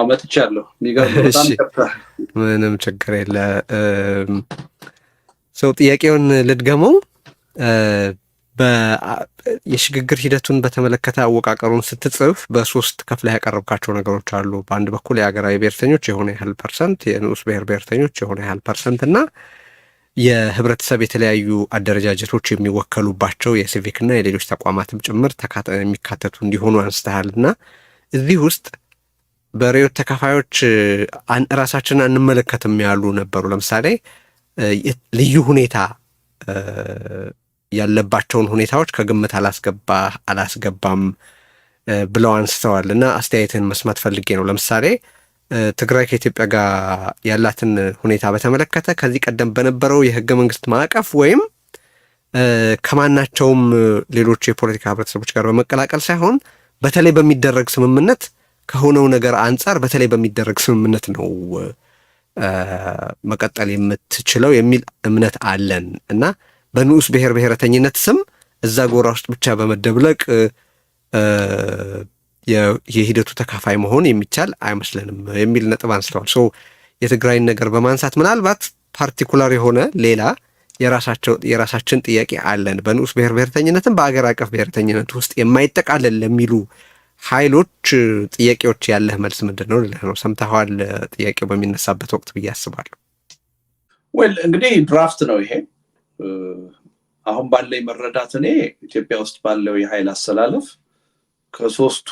መጥቻለሁ። የሚገርም በጣም ከፍታ ምንም ችግር የለ። ሰው ጥያቄውን ልድገመው። የሽግግር ሂደቱን በተመለከተ አወቃቀሩን ስትጽፍ በሶስት ከፍለህ ያቀረብካቸው ነገሮች አሉ። በአንድ በኩል የሀገራዊ ብሔርተኞች የሆነ ያህል ፐርሰንት፣ የንዑስ ብሔርተኞች የሆነ ያህል ፐርሰንት እና የህብረተሰብ የተለያዩ አደረጃጀቶች የሚወከሉባቸው የሲቪክና የሌሎች ተቋማትም ጭምር የሚካተቱ እንዲሆኑ አንስተሃል እና እዚህ ውስጥ በርዕዮት ተካፋዮች ራሳችንን አንመለከትም ያሉ ነበሩ። ለምሳሌ ልዩ ሁኔታ ያለባቸውን ሁኔታዎች ከግምት አላስገባም ብለው አንስተዋል እና አስተያየትን መስማት ፈልጌ ነው። ለምሳሌ ትግራይ ከኢትዮጵያ ጋር ያላትን ሁኔታ በተመለከተ ከዚህ ቀደም በነበረው የህገ መንግስት ማዕቀፍ ወይም ከማናቸውም ሌሎች የፖለቲካ ህብረተሰቦች ጋር በመቀላቀል ሳይሆን በተለይ በሚደረግ ስምምነት ከሆነው ነገር አንጻር በተለይ በሚደረግ ስምምነት ነው መቀጠል የምትችለው የሚል እምነት አለን እና በንዑስ ብሔርተኝነት ስም እዛ ጎራ ውስጥ ብቻ በመደብለቅ የሂደቱ ተካፋይ መሆን የሚቻል አይመስለንም የሚል ነጥብ አንስተዋል። የትግራይን ነገር በማንሳት ምናልባት ፓርቲኩላር የሆነ ሌላ የራሳችን ጥያቄ አለን በንዑስ ብሔርተኝነትም በአገር አቀፍ ብሔርተኝነት ውስጥ የማይጠቃለል ለሚሉ ኃይሎች ጥያቄዎች ያለህ መልስ ምንድን ነው ልልህ ነው። ሰምተኸዋል ጥያቄው በሚነሳበት ወቅት ብዬ አስባለሁ። እንግዲህ ድራፍት ነው ይሄ። አሁን ባለኝ መረዳት እኔ ኢትዮጵያ ውስጥ ባለው የኃይል አሰላለፍ ከሶስቱ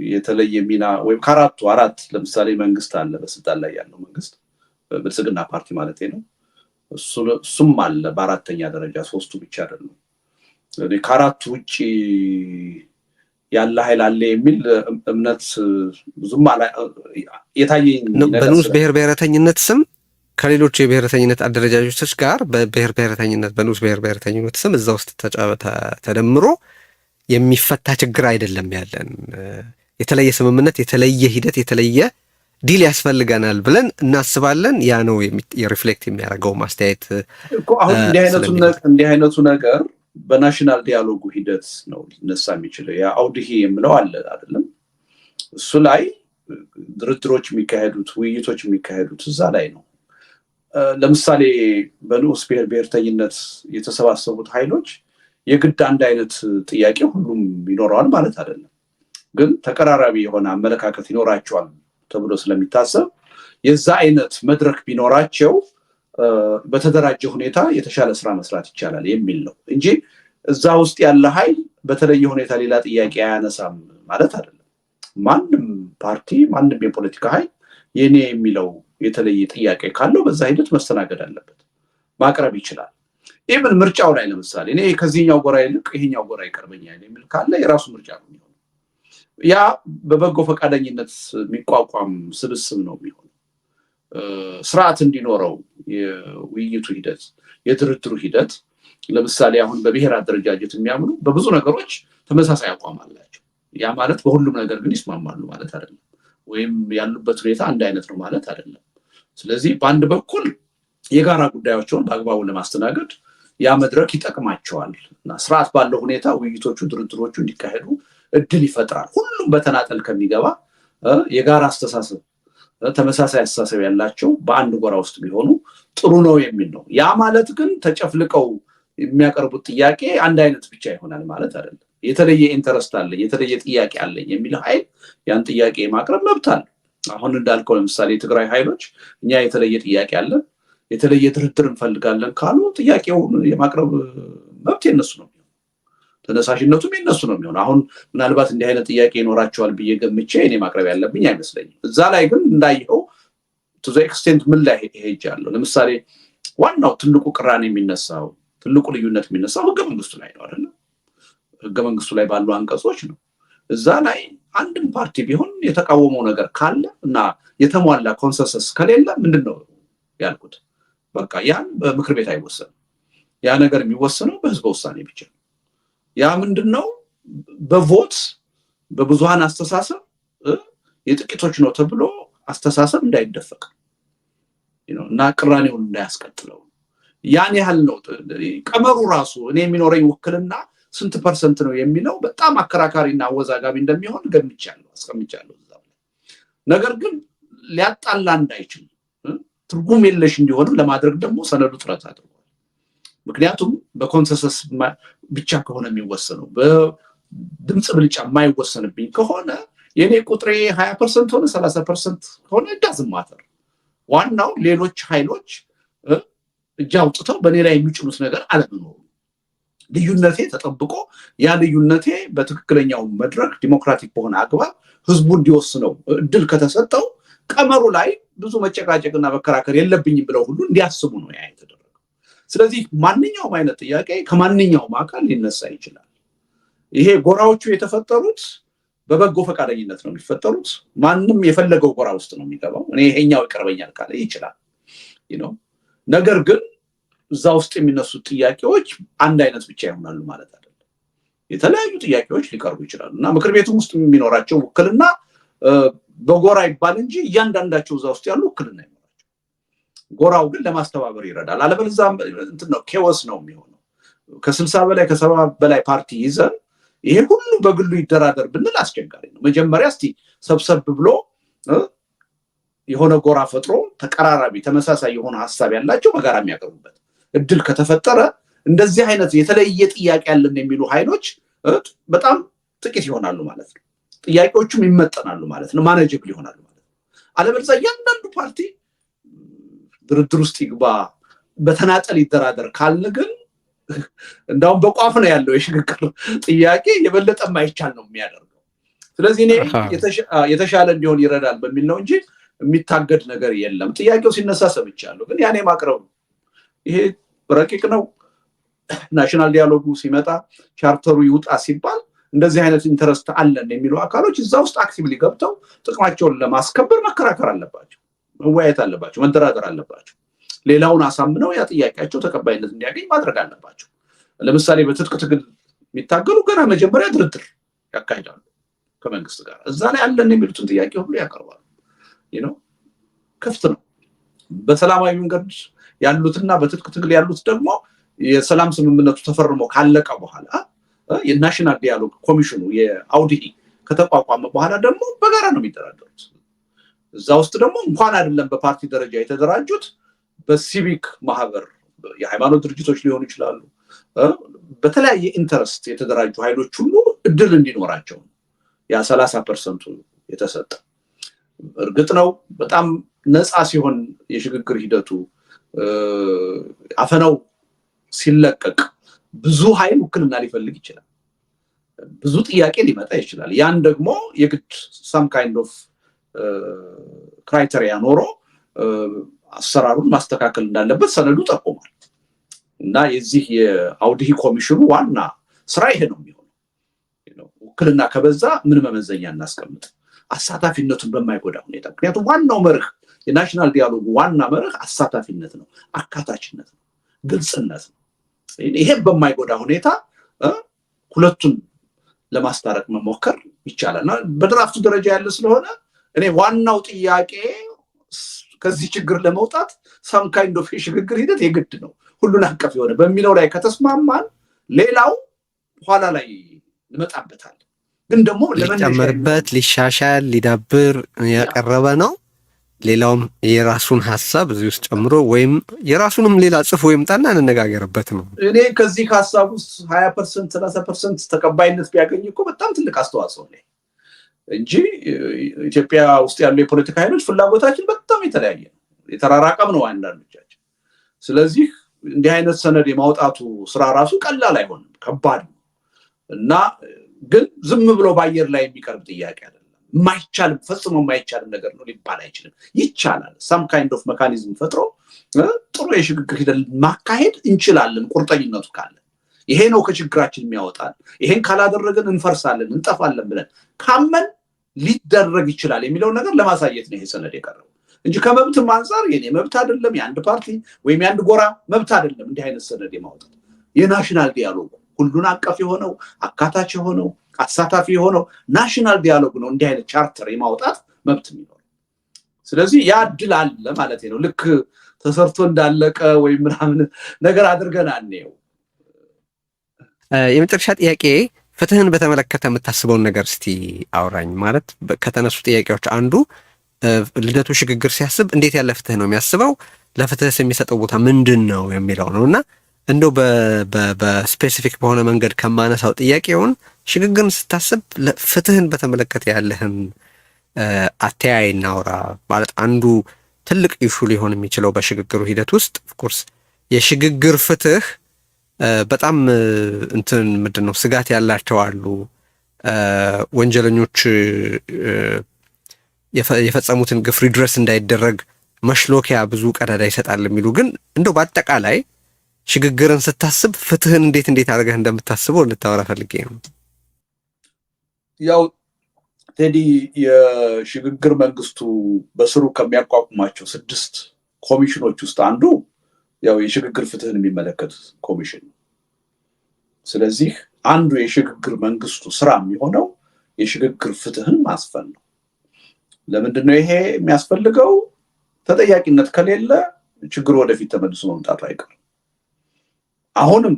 የተለየ ሚና ወይም ከአራቱ አራት ለምሳሌ መንግስት አለ፣ በስልጣን ላይ ያለው መንግስት ብልጽግና ፓርቲ ማለት ነው። እሱም አለ በአራተኛ ደረጃ፣ ሶስቱ ብቻ አይደለም። ከአራቱ ውጭ ያለ ኃይል አለ የሚል እምነት ብዙም የታየኝ ነገር በንዑስ ብሔርተኝነት ስም ከሌሎች የብሔርተኝነት አደረጃጆች ጋር በንዑስ ብሔርተኝነት ስም እዛ ውስጥ ተደምሮ የሚፈታ ችግር አይደለም ያለን። የተለየ ስምምነት፣ የተለየ ሂደት፣ የተለየ ዲል ያስፈልገናል ብለን እናስባለን። ያ ነው የሪፍሌክት የሚያደርገው ማስተያየት እኮ። አሁን እንዲህ አይነቱ ነገር በናሽናል ዲያሎጉ ሂደት ነው ሊነሳ የሚችለው። ያ አውድሄ የምለው አለ አይደለም? እሱ ላይ ድርድሮች የሚካሄዱት፣ ውይይቶች የሚካሄዱት እዛ ላይ ነው። ለምሳሌ በንዑስ ብሔርተኝነት የተሰባሰቡት ኃይሎች የግድ አንድ አይነት ጥያቄ ሁሉም ይኖረዋል ማለት አይደለም። ግን ተቀራራቢ የሆነ አመለካከት ይኖራቸዋል ተብሎ ስለሚታሰብ የዛ አይነት መድረክ ቢኖራቸው በተደራጀ ሁኔታ የተሻለ ስራ መስራት ይቻላል የሚል ነው እንጂ እዛ ውስጥ ያለ ኃይል በተለየ ሁኔታ ሌላ ጥያቄ አያነሳም ማለት አይደለም። ማንም ፓርቲ፣ ማንም የፖለቲካ ኃይል የኔ የሚለው የተለየ ጥያቄ ካለው በዛ ሂደት መስተናገድ አለበት፣ ማቅረብ ይችላል። ኢቭን ምርጫው ላይ ለምሳሌ እኔ ከዚህኛው ጎራ ይልቅ ይሄኛው ጎራ ይቀርበኛል የሚል ካለ የራሱ ምርጫ ነው የሚሆነው። ያ በበጎ ፈቃደኝነት የሚቋቋም ስብስብ ነው የሚሆነው። ስርዓት እንዲኖረው የውይይቱ ሂደት፣ የድርድሩ ሂደት ለምሳሌ አሁን በብሔር አደረጃጀት የሚያምኑ በብዙ ነገሮች ተመሳሳይ አቋም አላቸው። ያ ማለት በሁሉም ነገር ግን ይስማማሉ ማለት አይደለም፣ ወይም ያሉበት ሁኔታ አንድ አይነት ነው ማለት አይደለም። ስለዚህ በአንድ በኩል የጋራ ጉዳዮችን በአግባቡ ለማስተናገድ ያ መድረክ ይጠቅማቸዋል እና ስርዓት ባለው ሁኔታ ውይይቶቹ፣ ድርድሮቹ እንዲካሄዱ እድል ይፈጥራል። ሁሉም በተናጠል ከሚገባ የጋራ አስተሳሰብ፣ ተመሳሳይ አስተሳሰብ ያላቸው በአንድ ጎራ ውስጥ ቢሆኑ ጥሩ ነው የሚል ነው። ያ ማለት ግን ተጨፍልቀው የሚያቀርቡት ጥያቄ አንድ አይነት ብቻ ይሆናል ማለት አይደለም። የተለየ ኢንተረስት አለኝ፣ የተለየ ጥያቄ አለኝ የሚል ኃይል ያን ጥያቄ የማቅረብ መብት አለ። አሁን እንዳልከው ለምሳሌ የትግራይ ኃይሎች እኛ የተለየ ጥያቄ አለን፣ የተለየ ድርድር እንፈልጋለን ካሉ ጥያቄውን የማቅረብ መብት የነሱ ነው፣ ተነሳሽነቱም የነሱ ነው የሚሆነው። አሁን ምናልባት እንዲህ አይነት ጥያቄ ይኖራቸዋል ብዬ ገምቼ እኔ ማቅረብ ያለብኝ አይመስለኝም። እዛ ላይ ግን እንዳየኸው ቱ ዘ ኤክስቴንት ምን ላይ ሄጃለሁ። ለምሳሌ ዋናው ትልቁ ቅራኔ የሚነሳው፣ ትልቁ ልዩነት የሚነሳው ህገ መንግስቱ ላይ ነው አይደለም? ህገ መንግስቱ ላይ ባሉ አንቀጾች ነው። እዛ ላይ አንድም ፓርቲ ቢሆን የተቃወመው ነገር ካለ እና የተሟላ ኮንሰንሰስ ከሌለ ምንድን ነው ያልኩት፣ በቃ ያን በምክር ቤት አይወሰንም። ያ ነገር የሚወሰነው በህዝበ ውሳኔ ብቻ ነው። ያ ምንድን ነው በቮት በብዙሃን አስተሳሰብ የጥቂቶች ነው ተብሎ አስተሳሰብ እንዳይደፈቅ እና ቅራኔውን እንዳያስቀጥለው ያን ያህል ነው ቀመሩ ራሱ። እኔ የሚኖረኝ ውክልና ስንት ፐርሰንት ነው የሚለው በጣም አከራካሪና አወዛጋቢ እንደሚሆን ገምቻለሁ፣ አስቀምጫለሁ። ነገር ግን ሊያጣላ እንዳይችል ትርጉም የለሽ እንዲሆንም ለማድረግ ደግሞ ሰነዱ ጥረት አድርጓል። ምክንያቱም በኮንሰንሰስ ብቻ ከሆነ የሚወሰነው በድምፅ ብልጫ የማይወሰንብኝ ከሆነ የኔ ቁጥሬ 20% ሆነ 30% ሆነ ዳዝም ማተር፣ ዋናው ሌሎች ኃይሎች እጅ አውጥተው በኔ ላይ የሚጭኑት ነገር አለመኖሩ፣ ልዩነቴ ተጠብቆ ያ ልዩነቴ በትክክለኛው መድረክ ዲሞክራቲክ በሆነ አግባብ ህዝቡ እንዲወስነው እድል ከተሰጠው ቀመሩ ላይ ብዙ መጨቃጨቅና መከራከር የለብኝም ብለው ሁሉ እንዲያስቡ ነው ያ የተደረገው። ስለዚህ ማንኛውም አይነት ጥያቄ ከማንኛውም አካል ሊነሳ ይችላል። ይሄ ጎራዎቹ የተፈጠሩት በበጎ ፈቃደኝነት ነው የሚፈጠሩት። ማንም የፈለገው ጎራ ውስጥ ነው የሚገባው። እኔ ይሄኛው ይቀርበኛል ካለ ይችላል ነው። ነገር ግን እዛ ውስጥ የሚነሱት ጥያቄዎች አንድ አይነት ብቻ ይሆናሉ ማለት አይደለም። የተለያዩ ጥያቄዎች ሊቀርቡ ይችላሉ እና ምክር ቤቱም ውስጥ የሚኖራቸው ውክልና በጎራ ይባል እንጂ እያንዳንዳቸው እዛ ውስጥ ያሉ ውክልና ይኖራቸው። ጎራው ግን ለማስተባበር ይረዳል። አለበለዚያ እንትን ነው ኬዎስ ነው የሚሆነው። ከ60 በላይ ከ70 በላይ ፓርቲ ይዘን ይሄ ሁሉ በግሉ ይደራደር ብንል አስቸጋሪ ነው። መጀመሪያ እስቲ ሰብሰብ ብሎ የሆነ ጎራ ፈጥሮ ተቀራራቢ ተመሳሳይ የሆነ ሐሳብ ያላቸው በጋራ የሚያቀርቡበት እድል ከተፈጠረ እንደዚህ አይነት የተለየ ጥያቄ ያለን የሚሉ ኃይሎች በጣም ጥቂት ይሆናሉ ማለት ነው። ጥያቄዎቹም ይመጠናሉ ማለት ነው። ማኔጀብል ይሆናሉ ማለት ነው። አለበለዚያ እያንዳንዱ ፓርቲ ድርድር ውስጥ ይግባ በተናጠል ይደራደር ካልን ግን እንዳውም በቋፍ ነው ያለው የሽግግር ጥያቄ የበለጠ ማይቻል ነው የሚያደርገው። ስለዚህ እኔ የተሻለ እንዲሆን ይረዳል በሚል ነው እንጂ የሚታገድ ነገር የለም። ጥያቄው ሲነሳ ሰምቻለሁ፣ ግን ያኔ ማቅረብ ይሄ ረቂቅ ነው። ናሽናል ዲያሎጉ ሲመጣ ቻርተሩ ይውጣ ሲባል እንደዚህ አይነት ኢንተረስት አለን የሚሉ አካሎች እዛ ውስጥ አክቲቭሊ ገብተው ጥቅማቸውን ለማስከበር መከራከር አለባቸው፣ መወያየት አለባቸው፣ መደራደር አለባቸው። ሌላውን አሳምነው ያ ጥያቄያቸው ተቀባይነት እንዲያገኝ ማድረግ አለባቸው። ለምሳሌ በትጥቅ ትግል የሚታገሉ ገና መጀመሪያ ድርድር ያካሂዳሉ ከመንግስት ጋር። እዛ ላይ አለን የሚሉትን ጥያቄ ሁሉ ያቀርባሉ። ክፍት ነው። በሰላማዊ መንገድ ያሉትና በትጥቅ ትግል ያሉት ደግሞ የሰላም ስምምነቱ ተፈርሞ ካለቀ በኋላ የናሽናል ዲያሎግ ኮሚሽኑ የአውዲሂ ከተቋቋመ በኋላ ደግሞ በጋራ ነው የሚደራደሩት። እዛ ውስጥ ደግሞ እንኳን አይደለም በፓርቲ ደረጃ የተደራጁት በሲቪክ ማህበር የሃይማኖት ድርጅቶች ሊሆኑ ይችላሉ። በተለያየ ኢንተረስት የተደራጁ ኃይሎች ሁሉ እድል እንዲኖራቸው ያ 30% የተሰጠ። እርግጥ ነው በጣም ነፃ ሲሆን የሽግግር ሂደቱ አፈናው ሲለቀቅ ብዙ ኃይል ውክልና ሊፈልግ ይችላል። ብዙ ጥያቄ ሊመጣ ይችላል። ያን ደግሞ የግድ some kind of ክራይቴሪያ ኖሮ አሰራሩን ማስተካከል እንዳለበት ሰነዱ ጠቁሟል። እና የዚህ የአውዲሂ ኮሚሽኑ ዋና ስራ ይሄ ነው የሚሆነው። ውክልና ከበዛ ምን መመዘኛ እናስቀምጥ፣ አሳታፊነቱን በማይጎዳ ሁኔታ። ምክንያቱም ዋናው መርህ የናሽናል ዲያሎግ ዋና መርህ አሳታፊነት ነው፣ አካታችነት ነው፣ ግልጽነት ነው። ይሄን በማይጎዳ ሁኔታ ሁለቱን ለማስታረቅ መሞከር ይቻላል። እና በድራፍቱ ደረጃ ያለ ስለሆነ እኔ ዋናው ጥያቄ ከዚህ ችግር ለመውጣት some kind of የሽግግር ሂደት የግድ ነው ሁሉን አቀፍ የሆነ በሚለው ላይ ከተስማማን ሌላው ኋላ ላይ እንመጣበታል። ግን ደግሞ ሊጨመርበት ሊሻሻል ሊዳብር ያቀረበ ነው። ሌላውም የራሱን ሐሳብ እዚህ ውስጥ ጨምሮ ወይም የራሱንም ሌላ ጽፎ ይምጣና እንነጋገርበት ነው። እኔ ከዚህ ሐሳብ ውስጥ 20% 30% ተቀባይነት ቢያገኝ እኮ በጣም ትልቅ አስተዋጽኦ ነው እንጂ ኢትዮጵያ ውስጥ ያሉ የፖለቲካ ኃይሎች ፍላጎታችን በጣም የተለያየ ነው፣ የተራራቀም ነው አንዳንዶቻችን። ስለዚህ እንዲህ አይነት ሰነድ የማውጣቱ ስራ ራሱ ቀላል አይሆንም፣ ከባድ ነው እና ግን ዝም ብሎ በአየር ላይ የሚቀርብ ጥያቄ አይደለም። የማይቻልም ፈጽሞ የማይቻልም ነገር ነው ሊባል አይችልም። ይቻላል። some kind of mechanism ፈጥሮ ጥሩ የሽግግር ሂደት ማካሄድ እንችላለን ቁርጠኝነቱ ካለ። ይሄ ነው ከችግራችን የሚያወጣን። ይሄን ካላደረግን እንፈርሳለን እንጠፋለን ብለን ካመን ሊደረግ ይችላል የሚለው ነገር ለማሳየት ነው ይሄ ሰነድ የቀረበው እንጂ ከመብትም አንፃር የኔ መብት አይደለም፣ የአንድ ፓርቲ ወይም የአንድ ጎራ መብት አይደለም። እንዲህ አይነት ሰነድ የማውጣት የናሽናል ዲያሎግ ሁሉን አቀፍ የሆነው አካታች የሆነው አሳታፊ የሆነው ናሽናል ዲያሎግ ነው እንዲህ አይነት ቻርተር የማውጣት መብት የሚኖር። ስለዚህ ያ እድል አለ ማለት ነው። ልክ ተሰርቶ እንዳለቀ ወይም ምናምን ነገር አድርገን አንየው። የመጨረሻ ጥያቄ ፍትህን በተመለከተ የምታስበውን ነገር እስቲ አውራኝ። ማለት ከተነሱ ጥያቄዎች አንዱ ልደቱ ሽግግር ሲያስብ እንዴት ያለ ፍትህ ነው የሚያስበው? ለፍትህስ የሚሰጠው ቦታ ምንድን ነው የሚለው ነው። እና እንደው በስፔሲፊክ በሆነ መንገድ ከማነሳው ጥያቄውን ሽግግርን ስታስብ ፍትህን በተመለከተ ያለህን አተያይ እናውራ። ማለት አንዱ ትልቅ ኢሹ ሊሆን የሚችለው በሽግግሩ ሂደት ውስጥ ኦፍኮርስ የሽግግር ፍትህ በጣም እንትን ምንድን ነው ስጋት ያላቸው አሉ። ወንጀለኞች የፈጸሙትን ግፍ ሪድረስ እንዳይደረግ መሽሎኪያ ብዙ ቀዳዳ ይሰጣል የሚሉ ግን እንደው በአጠቃላይ ሽግግርን ስታስብ ፍትህን እንዴት አድርገህ እንደምታስበው ልታወራ ፈልጌ ነው። ያው ቴዲ የሽግግር መንግስቱ በስሩ ከሚያቋቁማቸው 6 ኮሚሽኖች ውስጥ አንዱ ያው የሽግግር ፍትህን የሚመለከት ኮሚሽን ነው። ስለዚህ አንዱ የሽግግር መንግስቱ ስራ የሚሆነው የሽግግር ፍትህን ማስፈን ነው። ለምንድነው ይሄ የሚያስፈልገው? ተጠያቂነት ከሌለ ችግሩ ወደፊት ተመልሶ መምጣቱ አይቀርም። አሁንም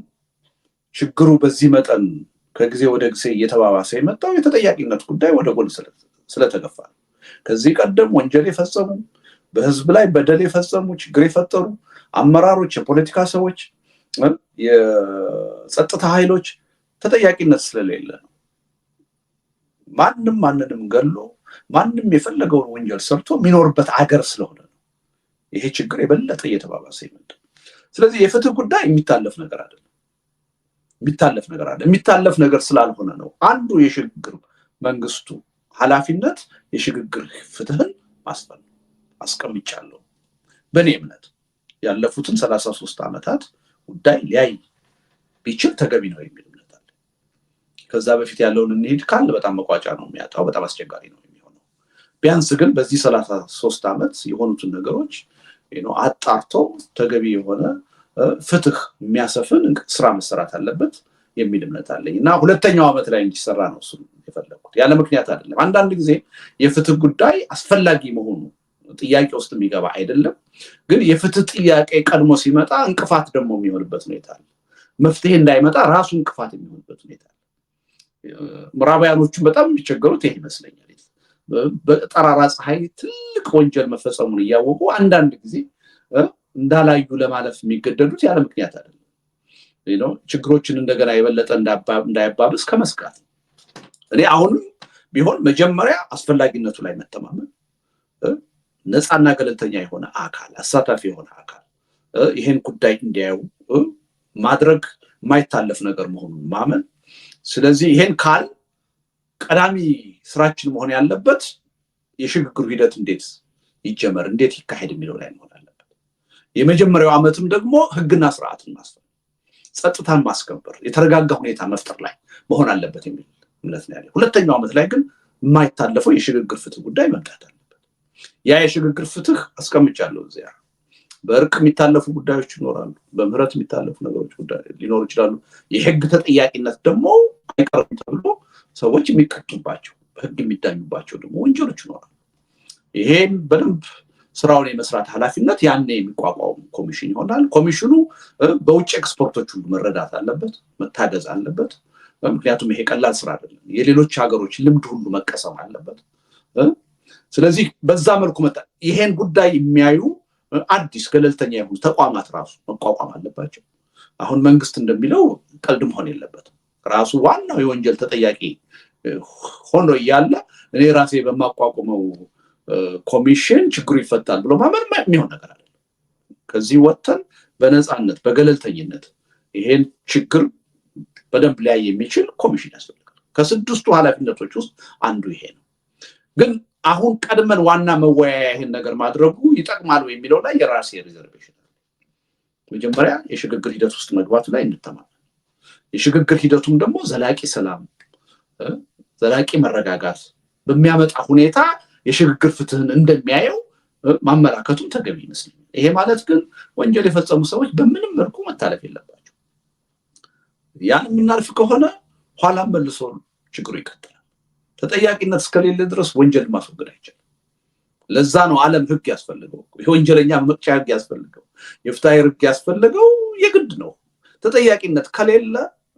ችግሩ በዚህ መጠን ከጊዜ ወደ ጊዜ እየተባባሰ የመጣው የተጠያቂነት ጉዳይ ወደ ጎን ስለተገፋ ነው። ከዚህ ቀደም ወንጀል የፈጸሙ በህዝብ ላይ በደል የፈጸሙ ችግር የፈጠሩ አመራሮች፣ የፖለቲካ ሰዎች፣ የጸጥታ ኃይሎች ተጠያቂነት ስለሌለ ነው። ማንም ማንንም ገሎ ማንም የፈለገውን ወንጀል ሰርቶ የሚኖርበት አገር ስለሆነ ነው ይሄ ችግር የበለጠ እየተባባሰ ይመጣል። ስለዚህ የፍትህ ጉዳይ የሚታለፍ ነገር አይደለም። የሚታለፍ ነገር ስላልሆነ ነው አንዱ የሽግግር መንግስቱ ኃላፊነት የሽግግር ፍትህን ማስፈን አስቀምጫለሁ። በእኔ እምነት ያለፉትን 33 ዓመታት ጉዳይ ሊያይ ቢችል ተገቢ ነው የሚል እምነት አለ። ከዛ በፊት ያለውን እንሂድ ካለ በጣም መቋጫ ነው የሚያጣው፣ በጣም አስቸጋሪ ነው የሚሆነው። ቢያንስ ግን በዚህ 33 ዓመት የሆኑትን ነገሮች አጣርቶ ተገቢ የሆነ ፍትህ የሚያሰፍን ስራ መሰራት አለበት የሚል እምነት አለኝ እና ሁለተኛው ዓመት ላይ እንዲሰራ ነው እሱ የፈለኩት። ያለ ምክንያት አይደለም። አንዳንድ ጊዜ የፍትህ ጉዳይ አስፈላጊ መሆኑ ጥያቄ ውስጥ የሚገባ አይደለም። ግን የፍትህ ጥያቄ ቀድሞ ሲመጣ እንቅፋት ደግሞ የሚሆንበት ሁኔታ አለ። መፍትሄ እንዳይመጣ ራሱ እንቅፋት የሚሆንበት ሁኔታ አለ። ምዕራባውያኖቹን በጣም የሚቸገሩት ይሄ ይመስለኛል። በጠራራ ፀሐይ ትልቅ ወንጀል መፈጸሙን እያወቁ አንዳንድ ጊዜ እንዳላዩ ለማለፍ የሚገደዱት ያለ ምክንያት አይደለም። ችግሮችን እንደገና የበለጠ እንዳያባብስ ከመስጋት እኔ አሁንም ቢሆን መጀመሪያ አስፈላጊነቱ ላይ መተማመን፣ ነፃና ገለልተኛ የሆነ አካል፣ አሳታፊ የሆነ አካል ይሄን ጉዳይ እንዲያዩ ማድረግ የማይታለፍ ነገር መሆኑን ማመን። ስለዚህ ይሄን ካል ቀዳሚ ስራችን መሆን ያለበት የሽግግሩ ሂደት እንዴት ይጀመር፣ እንዴት ይካሄድ የሚለው ላይ መሆን አለበት። የመጀመሪያው ዓመትም ደግሞ ህግና ስርዓትን ማስፈን፣ ጸጥታን ማስከበር፣ የተረጋጋ ሁኔታ መፍጠር ላይ መሆን አለበት የሚል እምነት ነው ያለኝ። ሁለተኛው ዓመት ላይ ግን የማይታለፈው የሽግግር ፍትህ ጉዳይ መምጣት አለበት። ያ የሽግግር ፍትህ አስቀምጫለሁ እዚያ። በእርቅ የሚታለፉ ጉዳዮች ይኖራሉ፣ በምህረት የሚታለፉ ነገሮች ሊኖሩ ይችላሉ። የህግ ተጠያቂነት ደግሞ አይቀርም ተብሎ ሰዎች የሚቀጡባቸው በህግ የሚዳኙባቸው ደግሞ ወንጀሎች ይኖራሉ። ይሄን በደንብ ስራውን የመስራት ኃላፊነት ያኔ የሚቋቋሙ ኮሚሽን ይሆናል። ኮሚሽኑ በውጭ ኤክስፐርቶች ሁሉ መረዳት አለበት፣ መታገዝ አለበት። ምክንያቱም ይሄ ቀላል ስራ አይደለም። የሌሎች ሀገሮች ልምድ ሁሉ መቀሰም አለበት። ስለዚህ በዛ መልኩ ይሄን ጉዳይ የሚያዩ አዲስ ገለልተኛ የሆኑ ተቋማት ራሱ መቋቋም አለባቸው። አሁን መንግስት እንደሚለው ቀልድ መሆን የለበትም። ራሱ ዋናው የወንጀል ተጠያቂ ሆኖ እያለ እኔ ራሴ በማቋቁመው ኮሚሽን ችግሩ ይፈታል ብሎ ማመን የሚሆን ነገር አይደለም። ከዚህ ወጥተን በነፃነት በገለልተኝነት ይሄን ችግር በደንብ ሊያይ የሚችል ኮሚሽን ያስፈልጋል። ከ6ቱ ኃላፊነቶች ውስጥ አንዱ ይሄ ነው። ግን አሁን ቀድመን ዋና መወያያ ይሄን ነገር ማድረጉ ይጠቅማል የሚለው ላይ የራሴ ሪዘርቬሽን አለ። መጀመሪያ የሽግግር ሂደት ውስጥ መግባቱ ላይ እንተማመን። የሽግግር ሂደቱም ደግሞ ዘላቂ ሰላም፣ ዘላቂ መረጋጋት በሚያመጣ ሁኔታ የሽግግር ፍትህን እንደሚያየው ማመላከቱም ተገቢ ይመስለኛል። ይሄ ማለት ግን ወንጀል የፈጸሙ ሰዎች በምንም መልኩ መታለፍ የለባቸው። ያን የምናልፍ ከሆነ ኋላም መልሶ ችግሩ ይቀጥላል። ተጠያቂነት እስከሌለ ድረስ ወንጀል ማስወገድ አይቻልም። ለዛ ነው ዓለም ህግ ያስፈልገው፣ የወንጀለኛ መቅጫ ህግ ያስፈልገው፣ የፍትሐ ህግ ያስፈልገው የግድ ነው። ተጠያቂነት ከሌለ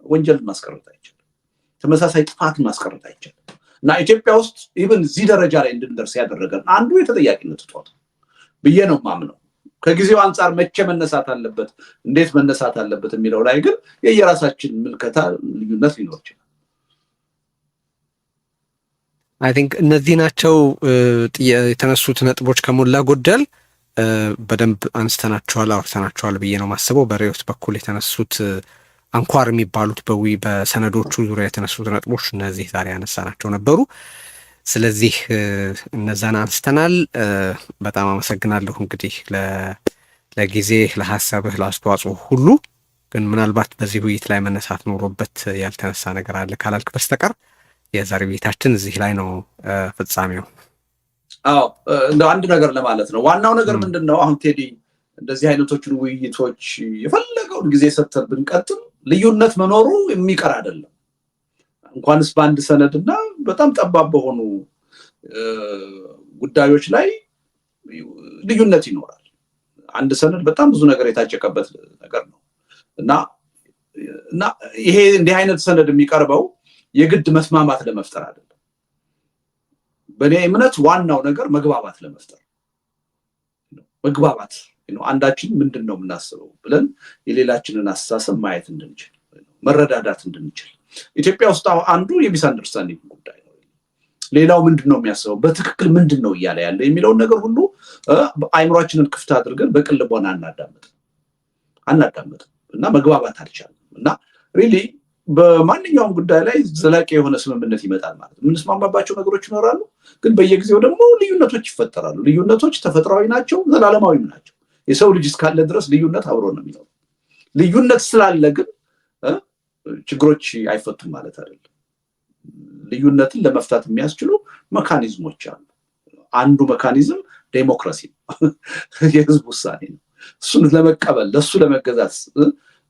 ወንጀል ማስቀረት አይቻልም። ተመሳሳይ ጥፋት ማስቀረት አይቻልም። እና ኢትዮጵያ ውስጥ ኢቭን እዚህ ደረጃ ላይ እንድንደርስ ያደረገን አንዱ የተጠያቂነት እጦት ብዬ ነው የማምነው። ከጊዜው አንጻር መቼ መነሳት አለበት እንዴት መነሳት አለበት የሚለው ላይ ግን የየራሳችን ምልከታ ልዩነት ሊኖር ይችላል። አይ ቲንክ እነዚህ ናቸው የተነሱት ነጥቦች ከሞላ ጎደል በደንብ አንስተናቸዋል አውርተናቸዋል ብዬ ነው ማስበው። በርዕዮት በኩል የተነሱት አንኳር የሚባሉት በሰነዶቹ ዙሪያ የተነሱት ነጥቦች እነዚህ ዛሬ ያነሳናቸው ነበሩ። ስለዚህ እነዛን አንስተናል። በጣም አመሰግናለሁ እንግዲህ ለጊዜ ለሀሳብህ ለአስተዋጽኦ ሁሉ። ግን ምናልባት በዚህ ውይይት ላይ መነሳት ኖሮበት ያልተነሳ ነገር አለ ካላልክ በስተቀር የዛሬ ውይይታችን እዚህ ላይ ነው ፍጻሜው። አዎ እንደ አንድ ነገር ለማለት ነው። ዋናው ነገር ምንድነው? አሁን ቴዲ እንደዚህ አይነቶችን ውይይቶች የፈለገውን ጊዜ ሰጥተን ብንቀጥል ልዩነት መኖሩ የሚቀር አይደለም። እንኳንስ በአንድ ሰነድና በጣም ጠባብ በሆኑ ጉዳዮች ላይ ልዩነት ይኖራል። አንድ ሰነድ በጣም ብዙ ነገር የታጨቀበት ነገር ነው እና ይሄ እንዲህ አይነት ሰነድ የሚቀርበው የግድ መስማማት ለመፍጠር አይደለም። በእኔ እምነት ዋናው ነገር መግባባት ለመፍጠር መግባባት አንዳችን ምንድን ነው የምናስበው ብለን የሌላችንን አስተሳሰብ ማየት እንድንችል መረዳዳት እንድንችል። ኢትዮጵያ ውስጥ አንዱ የሚስ አንደርስታንዲንግ ጉዳይ ነው። ሌላው ምንድን ነው የሚያስበው በትክክል ምንድን ነው እያለ ያለ የሚለውን ነገር ሁሉ አይምሯችንን ክፍት አድርገን በቅን ልቦና አናዳምጥም እና መግባባት አልቻለም እና ሪሊ በማንኛውም ጉዳይ ላይ ዘላቂ የሆነ ስምምነት ይመጣል ማለት ነው። የምንስማማባቸው ነገሮች ይኖራሉ፣ ግን በየጊዜው ደግሞ ልዩነቶች ይፈጠራሉ። ልዩነቶች ተፈጥሯዊ ናቸው፣ ዘላለማዊም ናቸው። የሰው ልጅ እስካለ ድረስ ልዩነት አብሮ ነው የሚኖረው። ልዩነት ስላለ ግን ችግሮች አይፈቱም ማለት አይደለም። ልዩነትን ለመፍታት የሚያስችሉ መካኒዝሞች አሉ። አንዱ መካኒዝም ዴሞክራሲ ነው፣ የህዝብ ውሳኔ ነው። እሱን ለመቀበል ለሱ ለመገዛት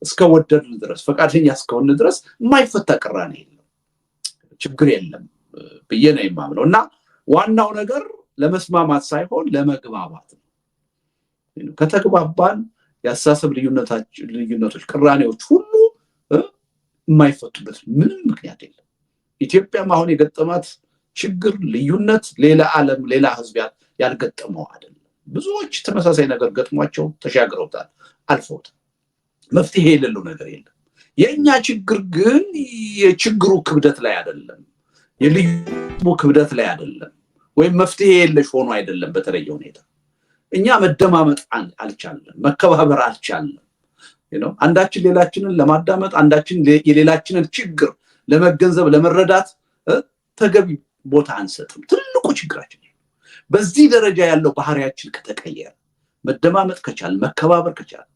እስከወደድን ድረስ ፈቃደኛ እስከሆን ድረስ የማይፈታ ቅራኔ የለም፣ ችግር የለም ብዬ ነው የማምነው እና ዋናው ነገር ለመስማማት ሳይሆን ለመግባባት ነው። ከተግባባን የአስተሳሰብ ልዩነቶች ቅራኔዎች ሁሉ የማይፈቱበት ምንም ምክንያት የለም። ኢትዮጵያም አሁን የገጠማት ችግር ልዩነት ሌላ ዓለም ሌላ ህዝብ ያልገጠመው አይደለም። ብዙዎች ተመሳሳይ ነገር ገጥሟቸው ተሻግረውታል፣ አልፈውታል። መፍትሄ የሌለው ነገር የለም። የእኛ ችግር ግን የችግሩ ክብደት ላይ አይደለም፣ የልዩ ክብደት ላይ አይደለም፣ ወይም መፍትሄ የለሽ ሆኖ አይደለም። በተለየ ሁኔታ እኛ መደማመጥ አልቻለም፣ መከባበር አልቻለም። አንዳችን ሌላችንን ለማዳመጥ አንዳችን የሌላችንን ችግር ለመገንዘብ ለመረዳት ተገቢ ቦታ አንሰጥም። ትልቁ ችግራችን በዚህ ደረጃ ያለው ባህሪያችን ከተቀየረ፣ መደማመጥ ከቻል፣ መከባበር ከቻል፣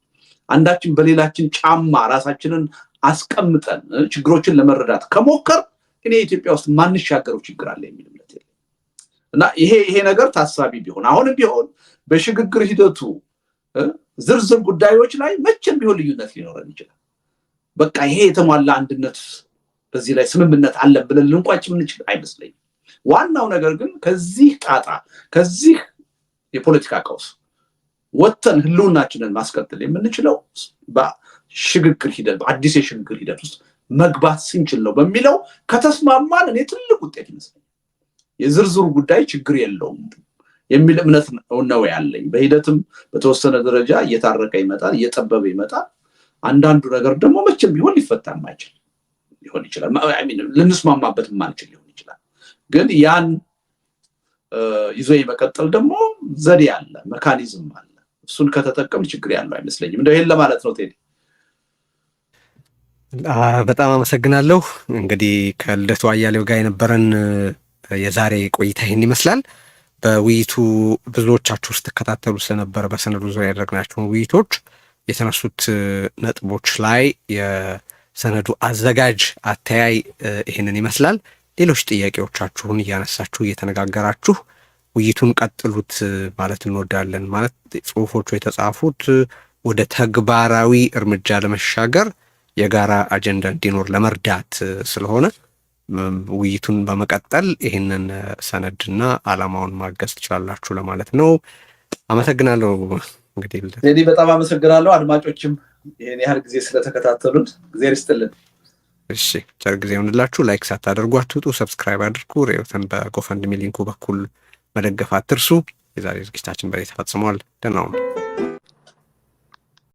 አንዳችን በሌላችን ጫማ ራሳችንን አስቀምጠን ችግሮችን ለመረዳት ከሞከር እኔ ኢትዮጵያ ውስጥ ማንሻገረው ችግር አለ የሚል እምነት የለም እና ይሄ ነገር ታሳቢ ቢሆን አሁንም ቢሆን በሽግግር ሂደቱ ዝርዝር ጉዳዮች ላይ መቼም ቢሆን ልዩነት ሊኖረን ይችላል። በቃ ይሄ የተሟላ አንድነት በዚህ ላይ ስምምነት አለን ብለን ልንቋጭ የምንችል አይመስለኝም። ዋናው ነገር ግን ከዚህ ጣጣ ከዚህ የፖለቲካ ቀውስ ወጥተን ህልውናችንን ማስቀጠል የምንችለው በሽግግር ሂደት በአዲስ የሽግግር ሂደት ውስጥ መግባት ስንችል ነው በሚለው ከተስማማን እኔ ትልቅ ውጤት ይመስለኛል። የዝርዝሩ ጉዳይ ችግር የለውም የሚል እምነት ነው ያለኝ። በሂደትም በተወሰነ ደረጃ እየታረቀ ይመጣል፣ እየጠበበ ይመጣል። አንዳንዱ ነገር ደግሞ መቼም ቢሆን ሊፈታ የማይችል ሊሆን ይችላል፣ ልንስማማበት የማንችል ሊሆን ይችላል። ግን ያን ይዞ የመቀጠል ደግሞ ዘዴ አለ፣ መካኒዝም አለ። እሱን ከተጠቀም ችግር ያለው አይመስለኝም። እንደው ይሄን ለማለት ነው ቴዲ። በጣም አመሰግናለሁ። እንግዲህ ከልደቱ አያሌው ጋር የነበረን የዛሬ ቆይታ ይህን ይመስላል። በውይይቱ ብዙዎቻችሁ ስትከታተሉ ስለነበረ በሰነዱ ዙሪያ ያደረግናቸውን ውይይቶች የተነሱት ነጥቦች ላይ የሰነዱ አዘጋጅ አተያይ ይህንን ይመስላል። ሌሎች ጥያቄዎቻችሁን እያነሳችሁ እየተነጋገራችሁ ውይይቱን ቀጥሉት ማለት እንወዳለን። ማለት ጽሁፎቹ የተጻፉት ወደ ተግባራዊ እርምጃ ለመሻገር የጋራ አጀንዳ እንዲኖር ለመርዳት ስለሆነ ውይይቱን በመቀጠል ይህንን ሰነድና ዓላማውን ማገዝ ትችላላችሁ ለማለት ነው። አመሰግናለሁ። እንግዲህ በጣም አመሰግናለሁ። አድማጮችም ይህን ያህል ጊዜ ስለተከታተሉን ጊዜ ይስጥልን። እሺ ቸር ጊዜ ይሁንላችሁ። ላይክ ሳታደርጉ አትውጡ። ሰብስክራይብ አድርጉ። ርዕዮትን በጎፈንድሚ ሊንኩ በኩል መደገፍ አትርሱ። የዛሬ ዝግጅታችን በዚህ ተፈጽሟል። ደህና ሁኑ።